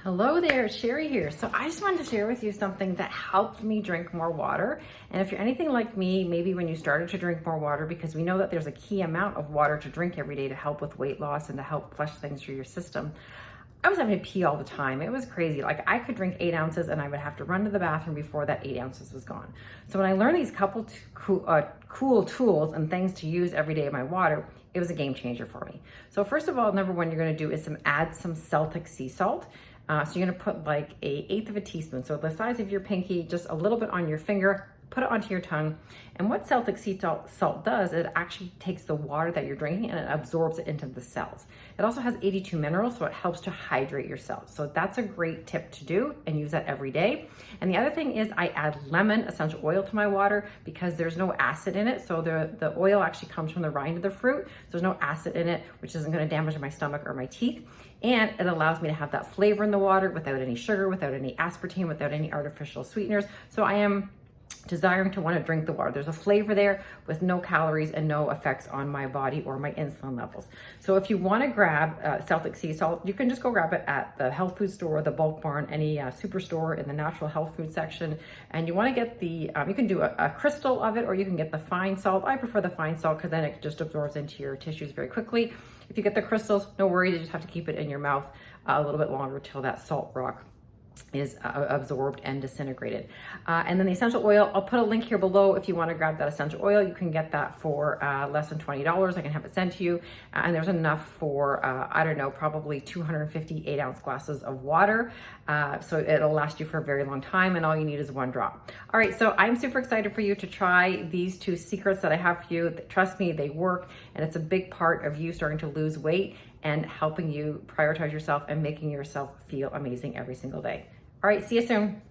Hello there, Sherry here. So I just wanted to share with you something that helped me drink more water. And if you're anything like me, maybe when you started to drink more water, because we know that there's a key amount of water to drink every day to help with weight loss and to help flush things through your system. I was having to pee all the time. It was crazy. Like I could drink 8 ounces and I would have to run to the bathroom before that 8 ounces was gone. So when I learned these couple cool tools and things to use every day in my water, it was a game changer for me. So first of all, number one, you're gonna do is add some Celtic sea salt. So you're gonna put like 1/8 of a teaspoon, so the size of your pinky, just a little bit on your finger, put it onto your tongue. And what Celtic sea salt does, it actually takes the water that you're drinking and it absorbs it into the cells. It also has 82 minerals, so it helps to hydrate your cells. So that's a great tip to do and use that every day. And the other thing is I add lemon essential oil to my water because there's no acid in it. So the oil actually comes from the rind of the fruit. So there's no acid in it, which isn't gonna damage my stomach or my teeth. And it allows me to have that flavor in the water without any sugar, without any aspartame, without any artificial sweeteners. So I am desiring to want to drink the water. There's a flavor there with no calories and no effects on my body or my insulin levels. So if you want to grab Celtic sea salt, you can just go grab it at the health food store, the bulk barn, any superstore in the natural health food section. And you want to get the, you can do a crystal of it or you can get the fine salt. I prefer the fine salt because then it just absorbs into your tissues very quickly. If you get the crystals, no worries, you just have to keep it in your mouth a little bit longer till that salt rock is absorbed and disintegrated. And then the essential oil, I'll put a link here below if you want to grab that essential oil. You can get that for less than $20. I can have it sent to you. And there's enough for, I don't know, probably 250 8-ounce glasses of water. So it'll last you for a very long time and all you need is 1 drop. All right, so I'm super excited for you to try these 2 secrets that I have for you. Trust me, they work and it's a big part of you starting to lose weight and helping you prioritize yourself and making yourself feel amazing every single day. All right, see you soon.